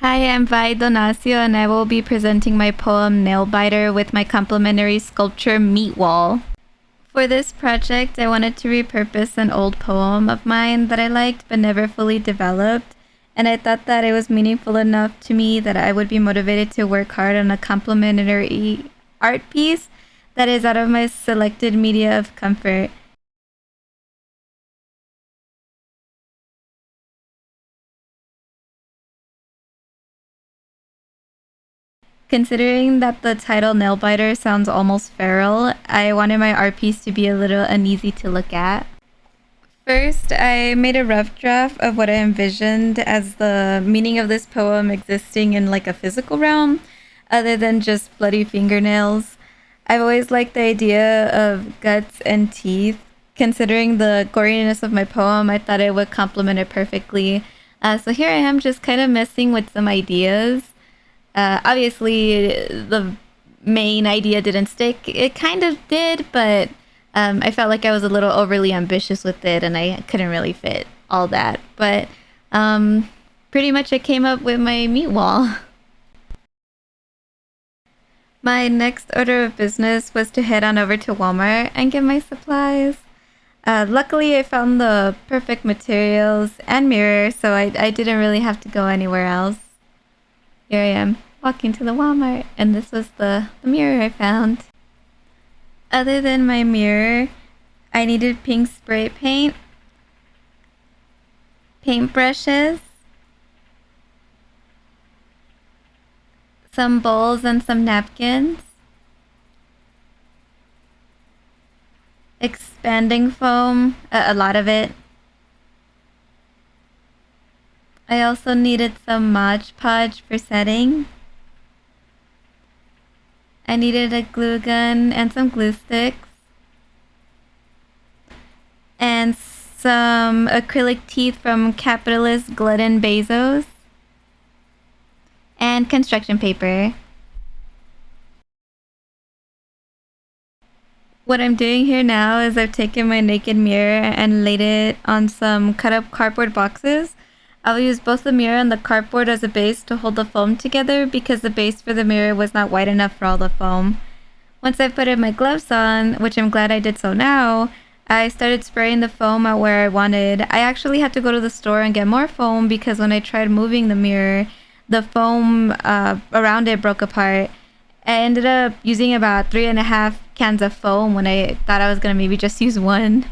Hi, I'm Vi Donacio, and I will be presenting my poem Nailbiter with my complementary sculpture Meat Wall. For this project, I wanted to repurpose an old poem of mine that I liked but never fully developed, and I thought that it was meaningful enough to me that I would be motivated to work hard on a complementary art piece that is out of my selected media of comfort. Considering that the title Nailbiter sounds almost feral, I wanted my art piece to be a little uneasy to look at. First, I made a rough draft of what I envisioned as the meaning of this poem existing in like a physical realm, other than just bloody fingernails. I've always liked the idea of guts and teeth. Considering the goriness of my poem, I thought it would complement it perfectly. So here I am just kind of messing with some ideas. Obviously, the main idea didn't stick. It kind of did, but I felt like I was a little overly ambitious with it and I couldn't really fit all that. But pretty much I came up with my meat wall. My next order of business was to head on over to Walmart and get my supplies. Luckily, I found the perfect materials and mirror, so I didn't really have to go anywhere else. Here I am, walking to the Walmart, and this was the mirror I found. Other than my mirror, I needed pink spray paint, paintbrushes, some bowls and some napkins, expanding foam, a lot of it. I also needed some Mod Podge for setting. I needed a glue gun and some glue sticks. And some acrylic teeth from capitalist Glutton Bezos. And construction paper. What I'm doing here now is I've taken my naked mirror and laid it on some cut up cardboard boxes. I'll use both the mirror and the cardboard as a base to hold the foam together because the base for the mirror was not wide enough for all the foam. Once I put my gloves on, which I'm glad I did so now, I started spraying the foam out where I wanted. I actually had to go to the store and get more foam because when I tried moving the mirror, the foam around it broke apart. I ended up using about 3.5 cans of foam when I thought I was gonna maybe just use one.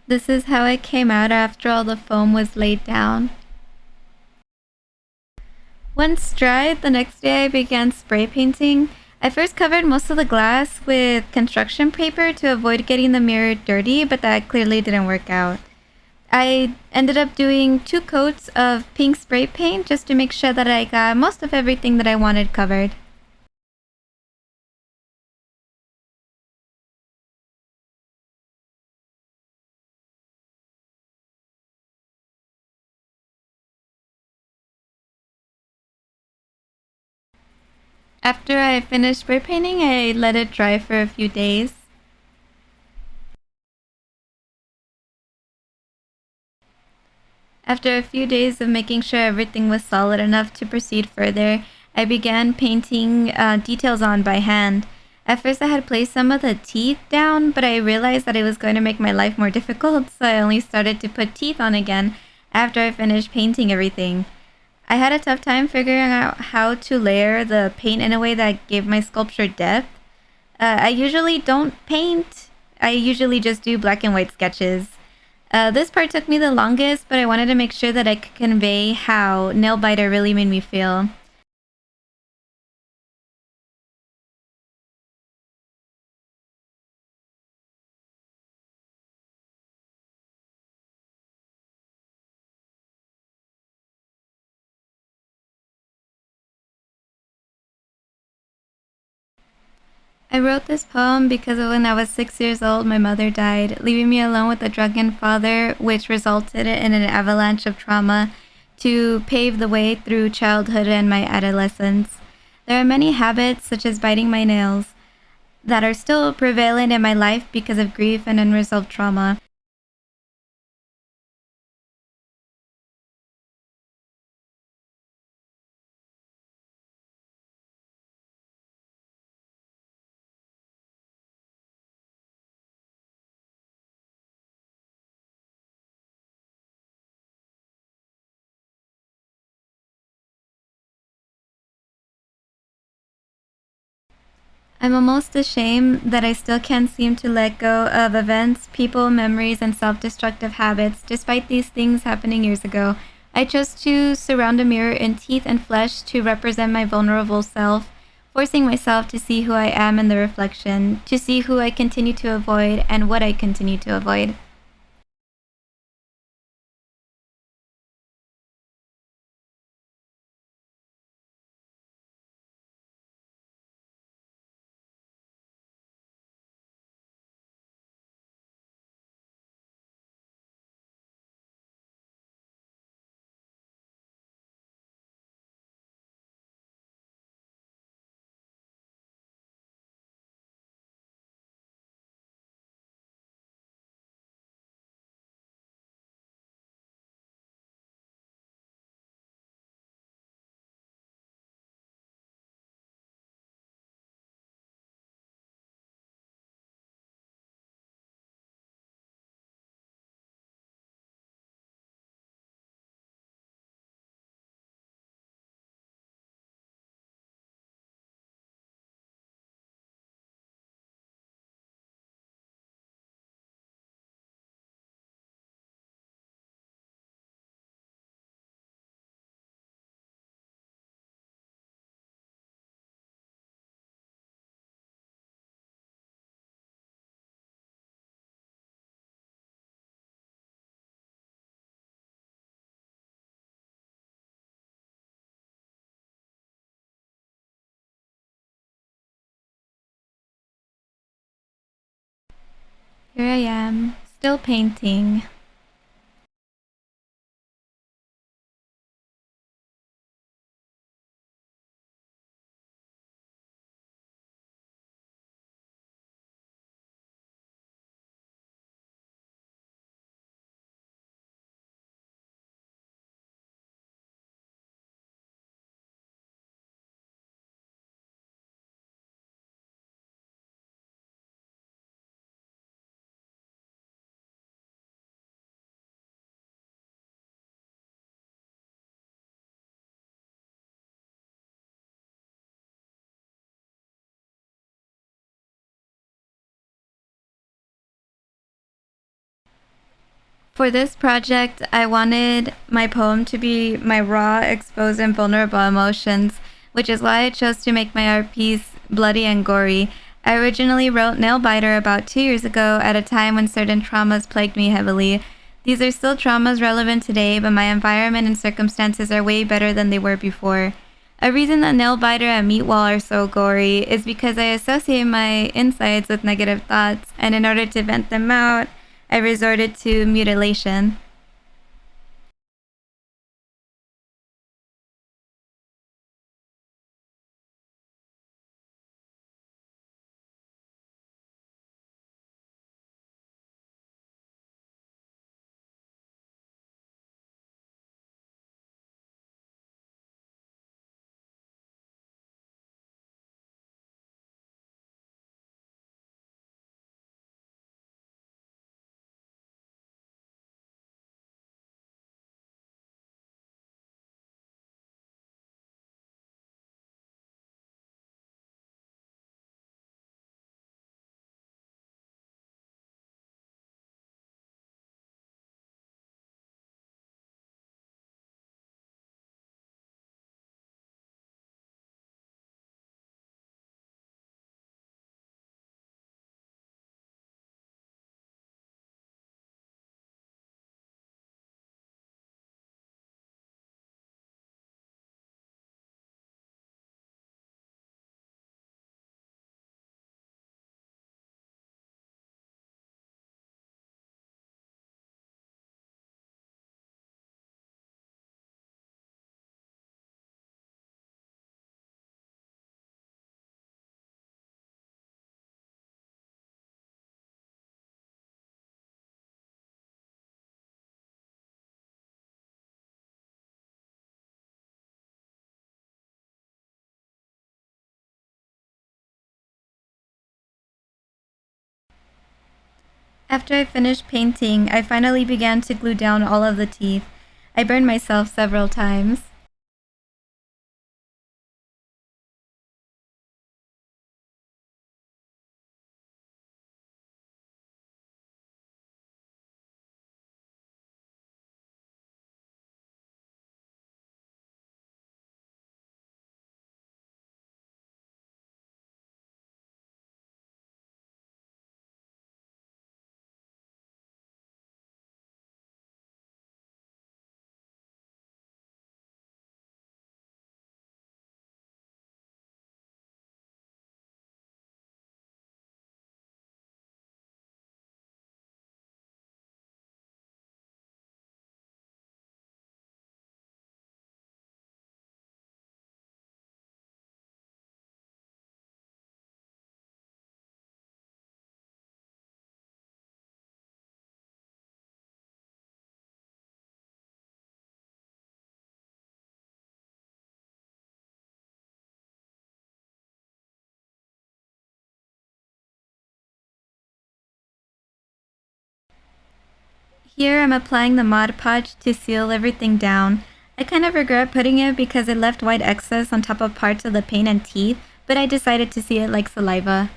This is how it came out after all the foam was laid down. Once dried, the next day I began spray painting. I first covered most of the glass with construction paper to avoid getting the mirror dirty, but that clearly didn't work out. I ended up doing 2 coats of pink spray paint just to make sure that I got most of everything that I wanted covered. After I finished spray painting, I let it dry for a few days. After a few days of making sure everything was solid enough to proceed further, I began painting details on by hand. At first, I had placed some of the teeth down, but I realized that it was going to make my life more difficult, so I only started to put teeth on again after I finished painting everything. I had a tough time figuring out how to layer the paint in a way that gave my sculpture depth. I usually don't paint, I usually just do black and white sketches. This part took me the longest, but I wanted to make sure that I could convey how Nailbiter really made me feel. I wrote this poem because when I was 6 years old, my mother died, leaving me alone with a drunken father, which resulted in an avalanche of trauma to pave the way through childhood and my adolescence. There are many habits, such as biting my nails, that are still prevalent in my life because of grief and unresolved trauma. I'm almost ashamed that I still can't seem to let go of events, people, memories, and self destructive habits, despite these things happening years ago. I chose to surround a mirror in teeth and flesh to represent my vulnerable self, forcing myself to see who I am in the reflection, to see who I continue to avoid and what I continue to avoid. Here I am, still painting. For this project, I wanted my poem to be my raw, exposed, and vulnerable emotions, which is why I chose to make my art piece bloody and gory. I originally wrote Nail Biter about 2 years ago at a time when certain traumas plagued me heavily. These are still traumas relevant today, but my environment and circumstances are way better than they were before. A reason that Nail Biter and Meat Wall are so gory is because I associate my insides with negative thoughts, and in order to vent them out, I resorted to mutilation. After I finished painting, I finally began to glue down all of the teeth. I burned myself several times. Here I'm applying the Mod Podge to seal everything down. I kind of regret putting it because it left white excess on top of parts of the paint and teeth, but I decided to see it like saliva.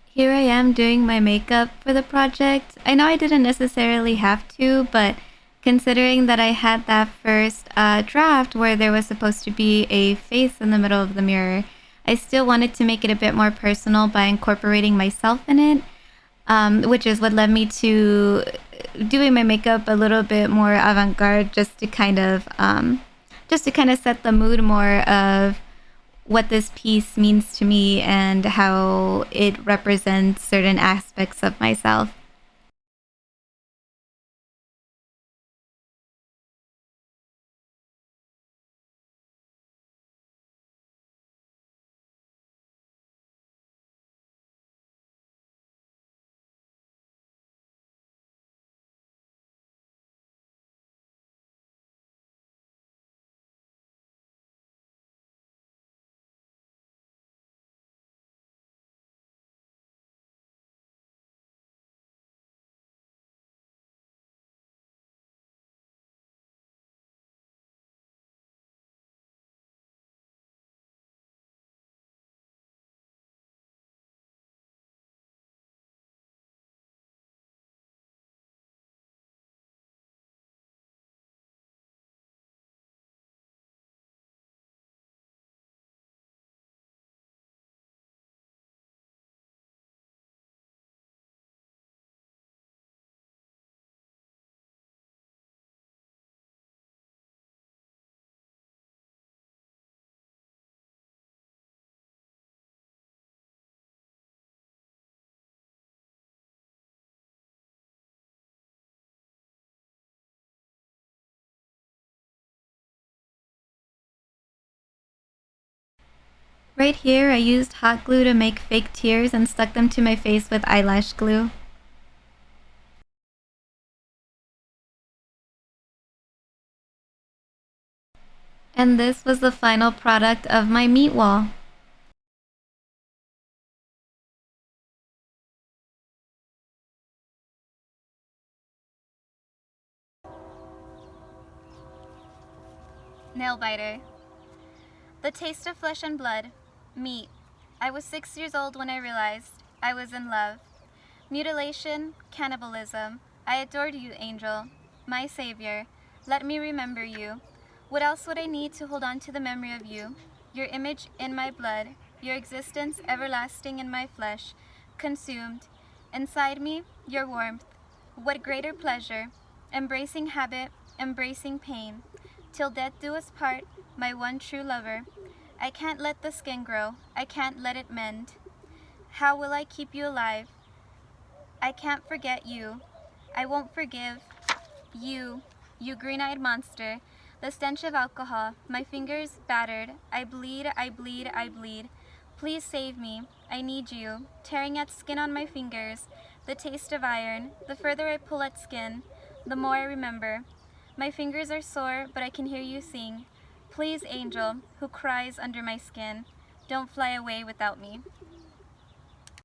Here I am doing my makeup for the project. I know I didn't necessarily have to, but considering that I had that first draft where there was supposed to be a face in the middle of the mirror, I still wanted to make it a bit more personal by incorporating myself in it, which is what led me to doing my makeup a little bit more avant-garde, just to kind of set the mood more of what this piece means to me and how it represents certain aspects of myself. Right here, I used hot glue to make fake tears and stuck them to my face with eyelash glue. And this was the final product of my meat wall. Nail biter. The taste of flesh and blood. Meat. I was 6 years old when I realized I was in love. Mutilation, cannibalism. I adored you, angel, my savior. Let me remember you. What else would I need to hold on to the memory of you? Your image in my blood, your existence everlasting in my flesh, consumed. Inside me, your warmth. What greater pleasure, embracing habit, embracing pain. Till death do us part, my one true lover. I can't let the skin grow, I can't let it mend. How will I keep you alive? I can't forget you. I won't forgive you, you green-eyed monster. The stench of alcohol, my fingers battered. I bleed, I bleed, I bleed. Please save me. I need you. Tearing at skin on my fingers. The taste of iron. The further I pull at skin, the more I remember. My fingers are sore, but I can hear you sing. Please, angel, who cries under my skin, don't fly away without me.